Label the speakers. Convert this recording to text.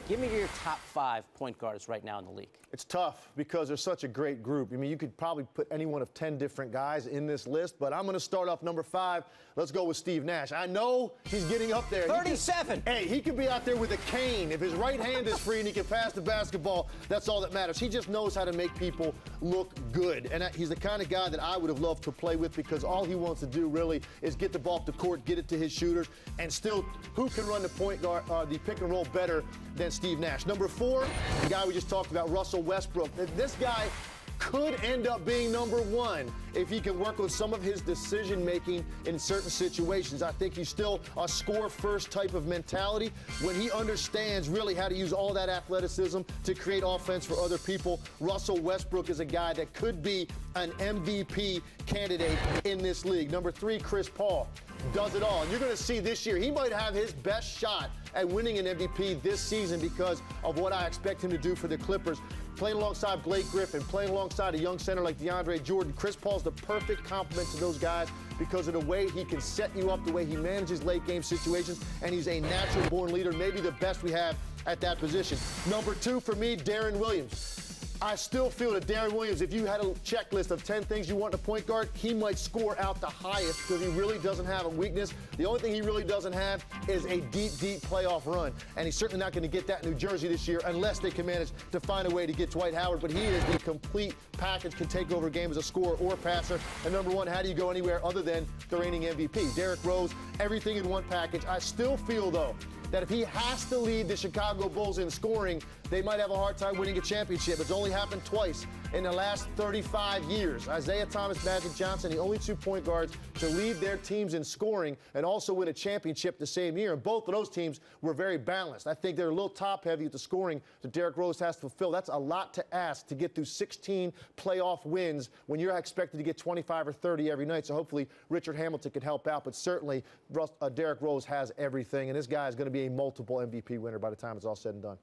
Speaker 1: Give me your top 5 point guards right now in the league.
Speaker 2: It's tough because there's such a great group. I mean, you could probably put any one of 10 different guys in this list, but I'm going to start off number 5. Let's go with Steve Nash. I know he's getting up there.
Speaker 1: 37.
Speaker 2: He could be out there with a cane. If his right hand is free and he can pass the basketball, that's all that matters. He just knows how to make people look good. And he's the kind of guy that I would have loved to play with because all he wants to do really is get the ball off the court, get it to his shooters, and still, who can run the point guard, the pick and roll better than Steve Nash? Number 4, the guy we just talked about, Russell Westbrook. This guy could end up being number 1 if he can work on some of his decision-making in certain situations. I think he's still a score-first type of mentality. When he understands really how to use all that athleticism to create offense for other people, Russell Westbrook is a guy that could be an MVP candidate in this league. Number 3, Chris Paul does it all. And you're going to see this year, he might have his best shot at winning an MVP this season because of what I expect him to do for the Clippers. Playing alongside Blake Griffin, playing alongside a young center like DeAndre Jordan, Chris Paul's the perfect complement to those guys because of the way he can set you up, the way he manages late-game situations, and he's a natural-born leader, maybe the best we have at that position. Number 2 for me, Deron Williams. I still feel that Deron Williams, if you had a checklist of 10 things you want in a point guard, he might score out the highest because he really doesn't have a weakness. The only thing he really doesn't have is a deep, deep playoff run. And he's certainly not going to get that in New Jersey this year unless they can manage to find a way to get Dwight Howard. But he is the complete package, can take over a game as a scorer or passer. And number 1, how do you go anywhere other than the reigning MVP? Derrick Rose, everything in one package. I still feel, though, that if he has to lead the Chicago Bulls in scoring, they might have a hard time winning a championship. It's only happened twice in the last 35 years. Isaiah Thomas, Magic Johnson, the only 2 point guards to lead their teams in scoring and also win a championship the same year. And both of those teams were very balanced. I think they're a little top-heavy at the scoring that Derrick Rose has to fulfill. That's a lot to ask to get through 16 playoff wins when you're expected to get 25 or 30 every night. So hopefully Richard Hamilton can help out. But certainly Derrick Rose has everything. And this guy is going to be a multiple MVP winner by the time it's all said and done.